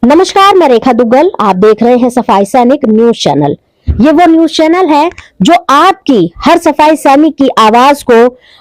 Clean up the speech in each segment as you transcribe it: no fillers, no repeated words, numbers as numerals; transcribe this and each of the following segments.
नमस्कार, मैं रेखा दुग्गल। आप देख रहे हैं सफाई सैनिक न्यूज चैनल। ये वो न्यूज चैनल है जो आपकी हर सफाई सैनिक की आवाज को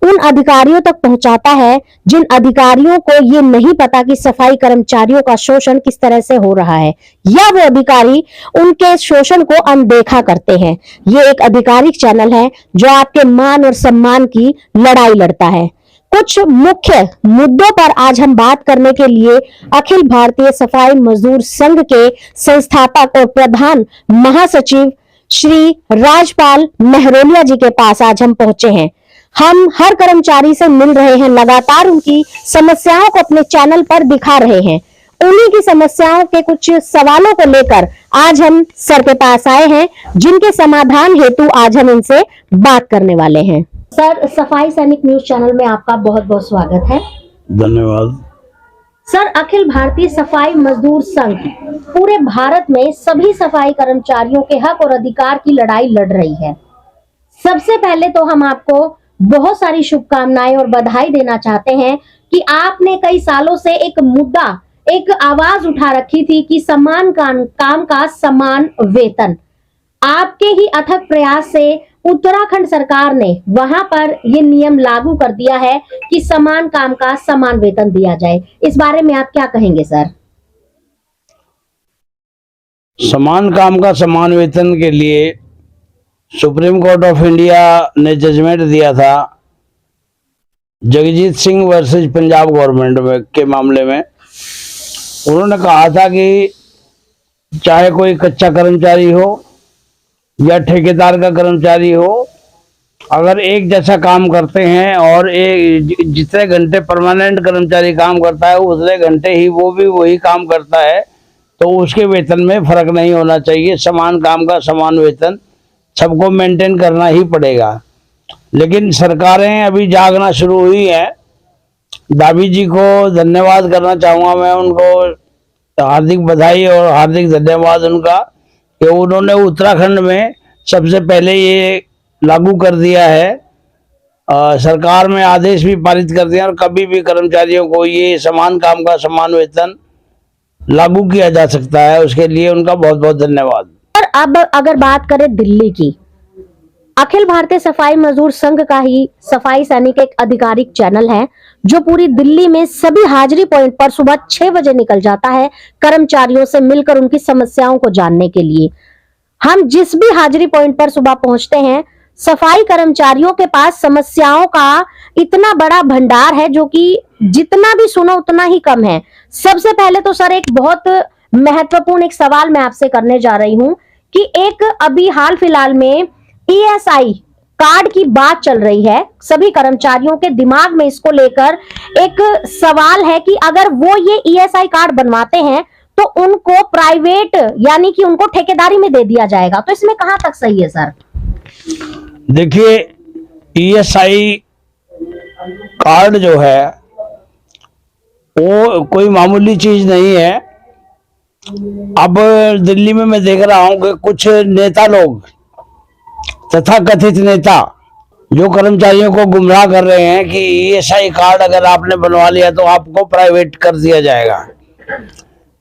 उन अधिकारियों तक पहुंचाता है जिन अधिकारियों को ये नहीं पता कि सफाई कर्मचारियों का शोषण किस तरह से हो रहा है, या वो अधिकारी उनके शोषण को अनदेखा करते हैं। ये एक आधिकारिक चैनल है जो आपके मान और सम्मान की लड़ाई लड़ता है। कुछ मुख्य मुद्दों पर आज हम बात करने के लिए अखिल भारतीय सफाई मजदूर संघ के संस्थापक और प्रधान महासचिव श्री राजपाल महरोलिया जी के पास आज हम पहुंचे हैं। हम हर कर्मचारी से मिल रहे हैं, लगातार उनकी समस्याओं को अपने चैनल पर दिखा रहे हैं। उन्हीं की समस्याओं के कुछ सवालों को लेकर आज हम सर के पास आए हैं, जिनके समाधान हेतु आज हम इनसे बात करने वाले हैं। सर, सफाई सैनिक न्यूज चैनल में आपका बहुत बहुत स्वागत है। धन्यवाद। सर, अखिल भारतीय सफाई मजदूर संघ पूरे भारत में सभी सफाई कर्मचारियों के हक और अधिकार की लड़ाई लड़ रही है। सबसे पहले तो हम आपको बहुत सारी शुभकामनाएं और बधाई देना चाहते हैं कि आपने कई सालों से एक मुद्दा, एक आवाज उठा रखी थी कि समान काम का समान वेतन। आपके ही अथक प्रयास से उत्तराखंड सरकार ने वहां पर ये नियम लागू कर दिया है कि समान काम का समान वेतन दिया जाए। इस बारे में आप क्या कहेंगे सर? समान काम का समान वेतन के लिए सुप्रीम कोर्ट ऑफ इंडिया ने जजमेंट दिया था जगजीत सिंह वर्सेस पंजाब गवर्नमेंट के मामले में। उन्होंने कहा था कि चाहे कोई कच्चा कर्मचारी हो या ठेकेदार का कर्मचारी हो, अगर एक जैसा काम करते हैं और एक जितने घंटे परमानेंट कर्मचारी काम करता है उतने घंटे ही वो भी वही काम करता है, तो उसके वेतन में फर्क नहीं होना चाहिए। समान काम का समान वेतन सबको मेंटेन करना ही पड़ेगा। लेकिन सरकारें अभी जागना शुरू हुई हैं। दावी जी को धन्यवाद करना चाहूँगा मैं, उनको हार्दिक बधाई और हार्दिक धन्यवाद उनका कि उन्होंने उत्तराखंड में सबसे पहले ये लागू कर दिया है। सरकार में आदेश भी पारित कर दिया और कभी भी कर्मचारियों को ये समान काम का समान वेतन लागू किया जा सकता है। उसके लिए उनका बहुत बहुत धन्यवाद। और अब अगर बात करें दिल्ली की, अखिल भारतीय सफाई मजदूर संघ का ही सफाई सैनिक एक आधिकारिक चैनल है जो पूरी दिल्ली में सभी हाजिरी पॉइंट पर सुबह 6 बजे निकल जाता है कर्मचारियों से मिलकर उनकी समस्याओं को जानने के लिए। हम जिस भी हाजिरी पॉइंट पर सुबह पहुंचते हैं, सफाई कर्मचारियों के पास समस्याओं का इतना बड़ा भंडार है जो कि जितना भी सुनो उतना ही कम है। सबसे पहले तो सर, एक बहुत महत्वपूर्ण एक सवाल मैं आपसे करने जा रही हूं कि एक अभी हाल फिलहाल में ईएसआई कार्ड की बात चल रही है। सभी कर्मचारियों के दिमाग में इसको लेकर एक सवाल है कि अगर वो ये ईएसआई कार्ड बनवाते हैं तो उनको प्राइवेट यानी कि उनको ठेकेदारी में दे दिया जाएगा। तो इसमें कहां तक सही है सर? देखिए, ईएसआई कार्ड जो है वो कोई मामूली चीज नहीं है। अब दिल्ली में मैं देख रहा हूं कि कुछ नेता लोग, तथा कथित नेता, जो कर्मचारियों को गुमराह कर रहे हैं कि ईएसआई कार्ड अगर आपने बनवा लिया तो आपको प्राइवेट कर दिया जाएगा।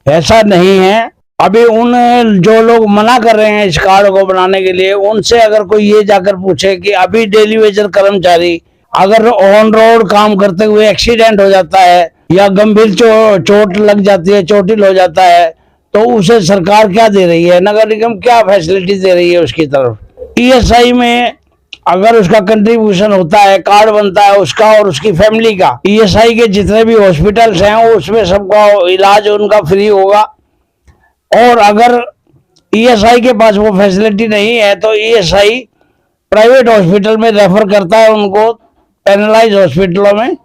ऐसा नहीं है। अभी उन जो लोग मना कर रहे हैं इस कार्ड को बनाने के लिए, उनसे अगर कोई ये जाकर पूछे कि अभी डेली वेजर कर्मचारी अगर ऑन रोड काम करते हुए एक्सीडेंट हो जाता है या गंभीर चोट लग जाती है, चोटिल हो जाता है, तो उसे सरकार क्या दे रही है, नगर निगम क्या फैसिलिटी दे रही है उसकी तरफ? ईएसआई में अगर उसका कंट्रीब्यूशन होता है, कार्ड बनता है उसका और उसकी फैमिली का, ईएसआई के जितने भी हॉस्पिटल्स हैं उसमें सबका इलाज उनका फ्री होगा। और अगर ईएसआई के पास वो फैसिलिटी नहीं है तो ईएसआई प्राइवेट हॉस्पिटल में रेफर करता है उनको, पैनलाइज हॉस्पिटलों में।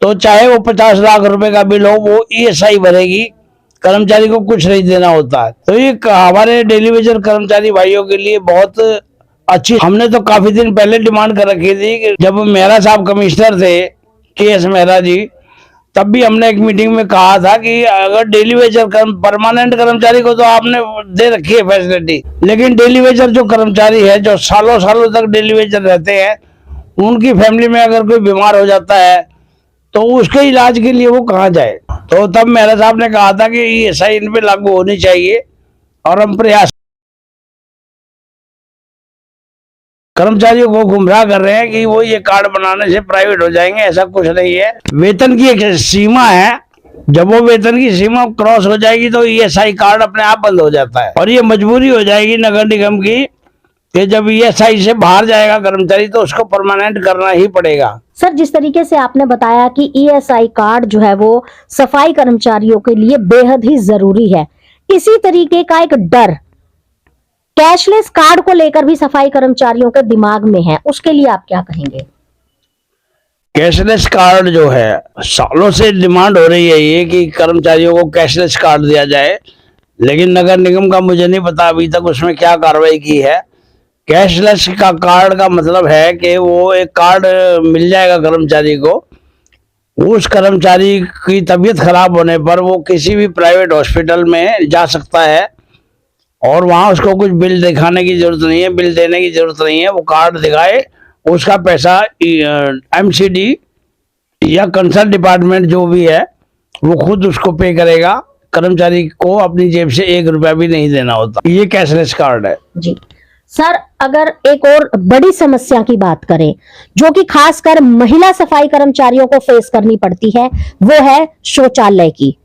तो चाहे वो 50 लाख रुपए का बिल हो, वो ईएसआई भरेगी, कर्मचारी को कुछ नहीं देना होता है। तो ये हमारे डेली वेजर कर्मचारी भाइयों के लिए बहुत अच्छी। हमने तो काफी दिन पहले डिमांड कर रखी थी कि जब मेहरा साहब कमिश्नर थे, केएस मेहरा जी, तब भी हमने एक मीटिंग में कहा था कि अगर डेली वेजर परमानेंट कर्मचारी को तो आपने दे रखी है फैसिलिटी, लेकिन डेली वेजर जो कर्मचारी है, जो सालों सालों तक डेली वेजर रहते हैं, उनकी फैमिली में अगर कोई बीमार हो जाता है तो उसके इलाज के लिए वो कहाँ जाए। तो तब मेहरा साहब ने कहा था कि ईएसआई इन पे लागू होनी चाहिए, और हम प्रयास कर्मचारियों को गुमराह कर रहे हैं कि वो ये कार्ड बनाने से प्राइवेट हो जाएंगे। ऐसा कुछ नहीं है। वेतन की एक सीमा है, जब वो वेतन की सीमा क्रॉस हो जाएगी तो ईएसआई कार्ड अपने आप बंद हो जाता है, और ये मजबूरी हो जाएगी नगर निगम की कि जब ईएसआई से बाहर जाएगा कर्मचारी तो उसको परमानेंट करना ही पड़ेगा। सर, जिस तरीके से आपने बताया कि ईएसआई कार्ड जो है वो सफाई कर्मचारियों के लिए बेहद ही जरूरी है, इसी तरीके का एक डर कैशलेस कार्ड को लेकर भी सफाई कर्मचारियों के दिमाग में है, उसके लिए आप क्या कहेंगे? कैशलेस कार्ड जो है, सालों से डिमांड हो रही है ये कि कर्मचारियों को कैशलेस कार्ड दिया जाए, लेकिन नगर निगम का मुझे नहीं पता अभी तक उसमें क्या कार्रवाई की है। कैशलेस का कार्ड का मतलब है कि वो एक कार्ड मिल जाएगा कर्मचारी को, उस कर्मचारी की तबीयत खराब होने पर वो किसी भी प्राइवेट हॉस्पिटल में जा सकता है, और वहां उसको कुछ बिल दिखाने की जरूरत नहीं है, बिल देने की जरूरत नहीं है। वो कार्ड दिखाए, उसका पैसा एमसीडी या कंसर्न डिपार्टमेंट जो भी है वो खुद उसको पे करेगा। कर्मचारी को अपनी जेब से 1 रुपया भी नहीं देना होता। ये कैशलेस कार्ड है जी सर, अगर एक और बड़ी समस्या की बात करें जो कि खासकर महिला सफाई कर्मचारियों को फेस करनी पड़ती है, वो है शौचालय की।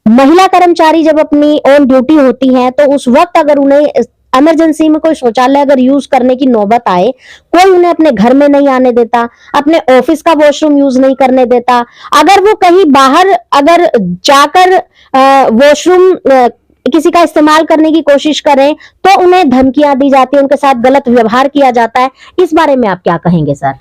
महिला कर्मचारी जब अपनी ऑन ड्यूटी होती हैं तो उस वक्त अगर उन्हें इमरजेंसी में कोई शौचालय अगर यूज करने की नौबत आए, कोई उन्हें अपने घर में नहीं आने देता, अपने ऑफिस का वॉशरूम यूज नहीं करने देता, अगर वो कहीं बाहर अगर जाकर वॉशरूम किसी का इस्तेमाल करने की कोशिश करें तो उन्हें धमकियां दी जाती है, उनके साथ गलत व्यवहार किया जाता है। इस बारे में आप क्या कहेंगे सर?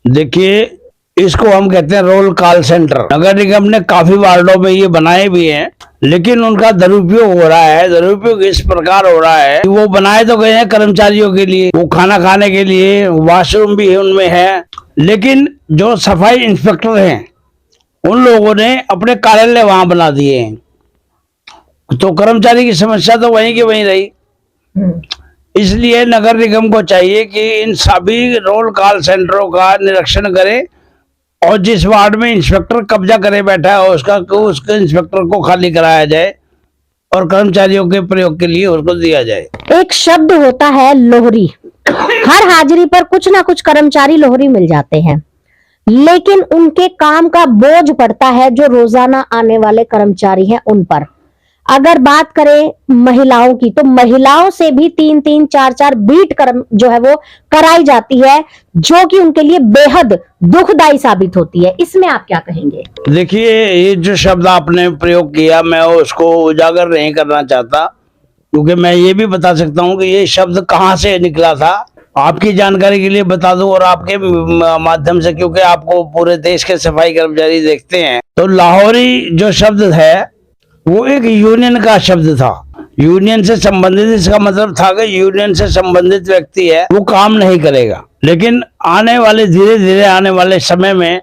देखिए, इसको हम कहते हैं रोल कॉल सेंटर। नगर निगम ने काफी वार्डों में ये बनाए भी हैं, लेकिन उनका दुरुपयोग हो रहा है। दुरुपयोग इस प्रकार हो रहा है कि वो बनाए तो गए हैं कर्मचारियों के लिए, वो खाना खाने के लिए, वॉशरूम भी उनमें है, लेकिन जो सफाई इंस्पेक्टर हैं उन लोगों ने अपने कार्यालय वहां बना दिए हैं, तो कर्मचारी की समस्या तो वहीं की वहीं रही। इसलिए नगर निगम को चाहिए कि इन सभी रोल कॉल सेंटरों का निरीक्षण करे, और जिस वार्ड में इंस्पेक्टर कब्जा करे बैठा है उसके इंस्पेक्टर को खाली कराया जाए और कर्मचारियों के प्रयोग के लिए उसको दिया जाए। एक शब्द होता है लोहरी। हर हाजिरी पर कुछ ना कुछ कर्मचारी लोहरी मिल जाते हैं, लेकिन उनके काम का बोझ पड़ता है जो रोजाना आने वाले कर्मचारी हैं उन पर। अगर बात करें महिलाओं की, तो महिलाओं से भी 3-3, 4-4 बीट कर्म जो है वो कराई जाती है, जो कि उनके लिए बेहद दुखदाई साबित होती है। इसमें आप क्या कहेंगे? देखिए, ये जो शब्द आपने प्रयोग किया मैं उसको उजागर नहीं करना चाहता, क्योंकि मैं ये भी बता सकता हूँ कि ये शब्द कहाँ से निकला था। आपकी जानकारी के लिए बता दूं और आपके माध्यम से, क्योंकि आपको पूरे देश के सफाई कर्मचारी देखते हैं, तो लाहौरी जो शब्द है वो एक यूनियन का शब्द था। यूनियन से संबंधित, इसका मतलब था कि यूनियन से संबंधित व्यक्ति है वो काम नहीं करेगा। लेकिन धीरे धीरे आने वाले समय में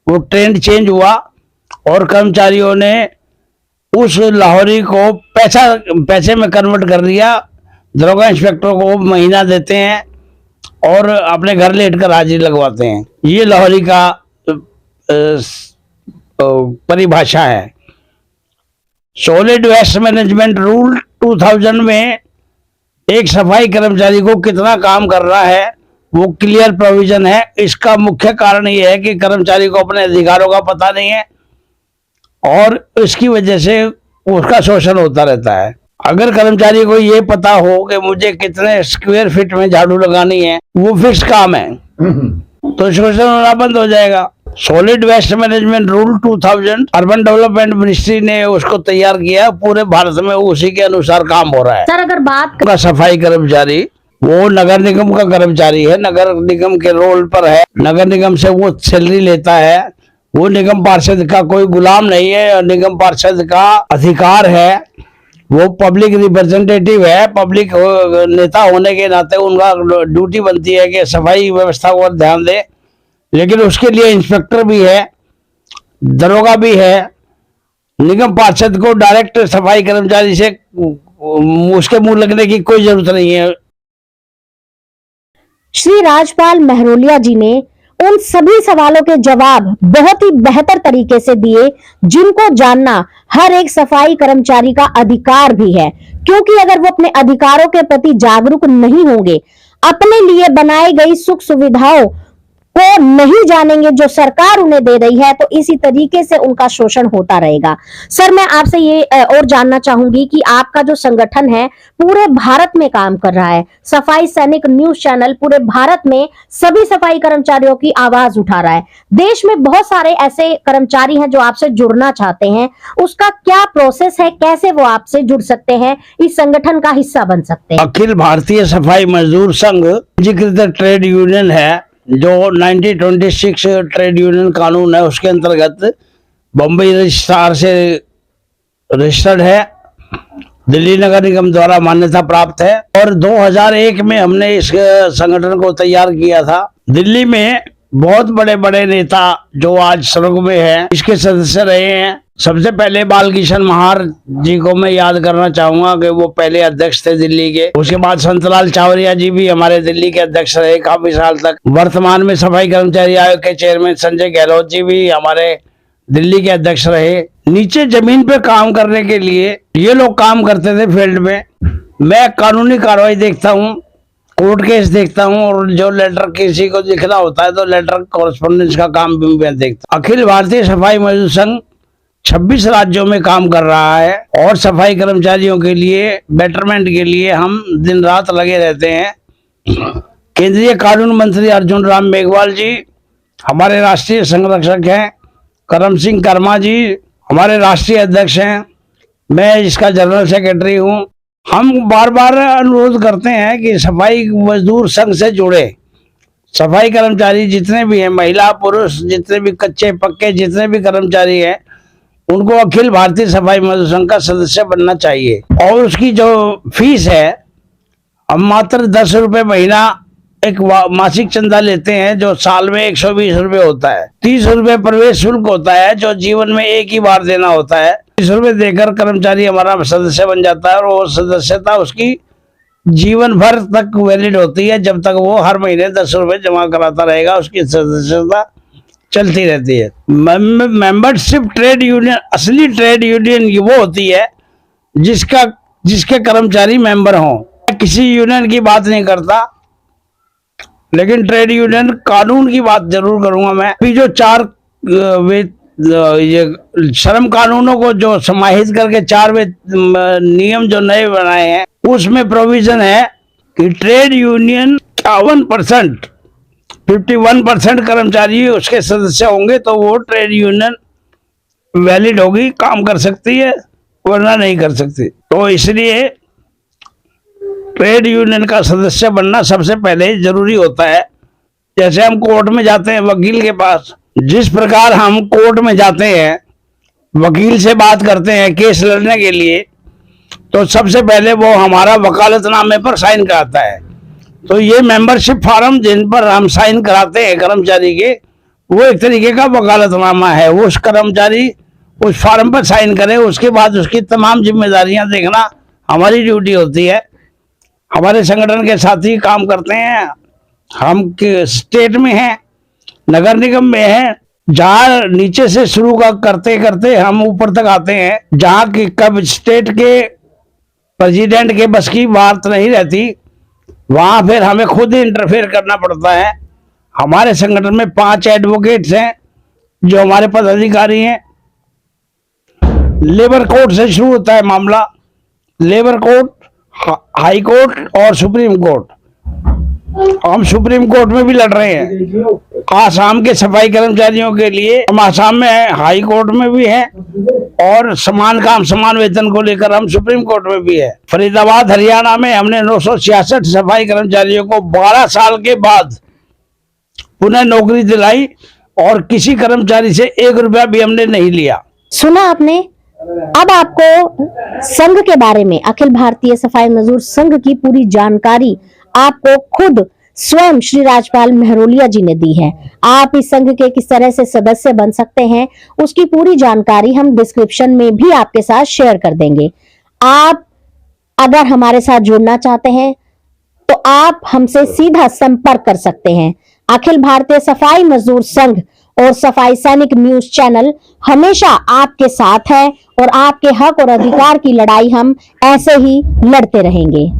वो ट्रेंड चेंज हुआ और कर्मचारियों ने उस लाहौरी को पैसे में कन्वर्ट कर दिया। दरोगा इंस्पेक्टर को महीना देते हैं और अपने घर लेटकर हाजिरी लगवाते हैं। ये लाहौरी का परिभाषा है। सॉलिड वेस्ट मैनेजमेंट रूल 2000 में एक सफाई कर्मचारी को कितना काम कर रहा है वो क्लियर प्रोविजन है। इसका मुख्य कारण ये है कि कर्मचारी को अपने अधिकारों का पता नहीं है और इसकी वजह से उसका शोषण होता रहता है। अगर कर्मचारी को ये पता हो कि मुझे कितने स्क्वायर फीट में झाड़ू लगानी है, वो फिक्स काम है, तो शोषण होना बंद हो जाएगा। Solid waste management rule 2000 urban development ministry ने उसको तैयार किया, पूरे भारत में उसी के अनुसार काम हो रहा है। सर, अगर बात का सफाई कर्मचारी वो नगर निगम का कर्मचारी है, नगर निगम के रोल पर है, नगर निगम से वो सैलरी लेता है, वो निगम पार्षद का कोई गुलाम नहीं है। निगम पार्षद का अधिकार है, वो पब्लिक रिप्रेजेंटेटिव है, पब्लिक नेता होने के नाते उनका ड्यूटी बनती है कि सफाई व्यवस्था को ध्यान दे। लेकिन उसके लिए इंस्पेक्टर भी है, दरोगा भी है। निगम पार्षद को डायरेक्ट सफाई कर्मचारी से उसके मुंह लगने की कोई जरूरत नहीं है। श्री राजपाल महरोलिया जी ने उन सभी सवालों के जवाब बहुत ही बेहतर तरीके से दिए, जिनको जानना हर एक सफाई कर्मचारी का अधिकार भी है। क्योंकि अगर वो अपने अधिकारों के प्रति जागरूक नहीं होंगे, अपने लिए बनाई गई सुख सुविधाओं को नहीं जानेंगे जो सरकार उन्हें दे रही है, तो इसी तरीके से उनका शोषण होता रहेगा। सर, मैं आपसे ये और जानना चाहूंगी कि आपका जो संगठन है पूरे भारत में काम कर रहा है, सफाई सैनिक न्यूज चैनल पूरे भारत में सभी सफाई कर्मचारियों की आवाज उठा रहा है। देश में बहुत सारे ऐसे कर्मचारी हैं जो आपसे जुड़ना चाहते हैं, उसका क्या प्रोसेस है, कैसे वो आपसे जुड़ सकते हैं, इस संगठन का हिस्सा बन सकते हैं? अखिल भारतीय सफाई मजदूर संघ पंजीकृत ट्रेड यूनियन है, जो 1926 ट्रेड यूनियन कानून है उसके अंतर्गत बम्बई रजिस्ट्रार से रजिस्टर्ड है, दिल्ली नगर निगम द्वारा मान्यता प्राप्त है। और 2001 में हमने इस संगठन को तैयार किया था। दिल्ली में बहुत बड़े बड़े नेता जो आज सड़कों में हैं, इसके सदस्य रहे हैं। सबसे पहले बालकिशन महार जी को मैं याद करना चाहूंगा कि वो पहले अध्यक्ष थे दिल्ली के। उसके बाद संतलाल चावरिया जी भी हमारे दिल्ली के अध्यक्ष रहे काफी साल तक। वर्तमान में सफाई कर्मचारी आयोग के चेयरमैन संजय गहलोत जी भी हमारे दिल्ली के अध्यक्ष रहे। नीचे जमीन पे काम करने के लिए ये लोग काम करते थे फील्ड में। मैं कानूनी कार्रवाई देखता हूँ, कोर्ट केस देखता हूँ, और जो लेटर किसी को लिखना होता है तो लेटर कॉरेस्पॉन्डेंस का काम भी मैं देखता हूँ। अखिल भारतीय सफाई मजदूर संघ 26 राज्यों में काम कर रहा है और सफाई कर्मचारियों के लिए बेटरमेंट के लिए हम दिन रात लगे रहते हैं। केंद्रीय कानून मंत्री अर्जुन राम मेघवाल जी हमारे राष्ट्रीय संरक्षक हैं, करम सिंह कर्मा जी हमारे राष्ट्रीय अध्यक्ष हैं, मैं इसका जनरल सेक्रेटरी हूँ। हम बार बार अनुरोध करते हैं कि सफाई मजदूर संघ से जुड़े सफाई कर्मचारी जितने भी हैं, महिला पुरुष जितने भी कच्चे पक्के जितने भी कर्मचारी हैं, उनको अखिल भारतीय सफाई मजदूर संघ का सदस्य बनना चाहिए। और उसकी जो फीस है, हम मात्र 10 रुपये महीना एक मासिक चंदा लेते हैं, जो साल में 120 रुपये होता है। 30 रुपये प्रवेश शुल्क होता है, जो जीवन में एक ही बार देना होता है। 30 रुपये देकर कर्मचारी हमारा सदस्य बन जाता है और वो सदस्यता उसकी जीवन भर तक वैलिड होती है। जब तक वो हर महीने 10 रुपये जमा कराता रहेगा, उसकी सदस्यता चलती रहती है। मेंबरशिप ट्रेड यूनियन, असली ट्रेड यूनियन वो होती है जिसके कर्मचारी मेंबर हों। किसी यूनियन की बात नहीं करता, लेकिन ट्रेड यूनियन कानून की बात जरूर करूंगा मैं। अभी जो 4 ये श्रम कानूनों को जो समाहित करके 4 नियम जो नए बनाए हैं, उसमें प्रोविजन है कि ट्रेड यूनियन 51% कर्मचारी उसके सदस्य होंगे तो वो ट्रेड यूनियन वैलिड होगी, काम कर सकती है, वरना नहीं कर सकती। तो इसलिए ट्रेड यूनियन का सदस्य बनना सबसे पहले जरूरी होता है। जैसे हम कोर्ट में जाते हैं वकील के पास, जिस प्रकार हम कोर्ट में जाते हैं वकील से बात करते हैं केस लड़ने के लिए, तो सबसे पहले वो हमारा वकालतनामे पर साइन कराता है। तो ये मेंबरशिप फार्म जिन पर हम साइन कराते हैं कर्मचारी के, वो एक तरीके का वकालतनामा है। वो उस कर्मचारी उस फार्म पर साइन करे, उसके बाद उसकी तमाम जिम्मेदारियां देखना हमारी ड्यूटी होती है। हमारे संगठन के साथी काम करते हैं, हम स्टेट में हैं, नगर निगम में हैं, जहाँ नीचे से शुरू करते करते हम ऊपर तक आते हैं, जहाँ की कब स्टेट के प्रेसिडेंट के बस की बात नहीं रहती, वहाँ फिर हमें खुद ही इंटरफेयर करना पड़ता है। हमारे संगठन में 5 एडवोकेट्स हैं जो हमारे पदाधिकारी हैं। लेबर कोर्ट से शुरू होता है मामला, लेबर कोर्ट, हाई कोर्ट और सुप्रीम कोर्ट। हम सुप्रीम कोर्ट में भी लड़ रहे हैं। आसाम के सफाई कर्मचारियों के लिए हम आसाम में हाई कोर्ट में भी हैं, और समान काम समान वेतन को लेकर हम सुप्रीम कोर्ट में भी है। फरीदाबाद हरियाणा में हमने 966 सफाई कर्मचारियों को 12 साल के बाद पुनः नौकरी दिलाई, और किसी कर्मचारी से 1 रुपया भी हमने नहीं लिया। सुना आपने। अब आपको संघ के बारे में, अखिल भारतीय सफाई मजदूर संघ की पूरी जानकारी आपको खुद स्वयं श्री राजपाल महरोलिया जी ने दी है। आप इस संघ के किस तरह से सदस्य बन सकते हैं, उसकी पूरी जानकारी हम डिस्क्रिप्शन में भी आपके साथ शेयर कर देंगे। आप अगर हमारे साथ जुड़ना चाहते हैं तो आप हमसे सीधा संपर्क कर सकते हैं। अखिल भारतीय सफाई मजदूर संघ और सफाई सैनिक न्यूज चैनल हमेशा आपके साथ है और आपके हक और अधिकार की लड़ाई हम ऐसे ही लड़ते रहेंगे।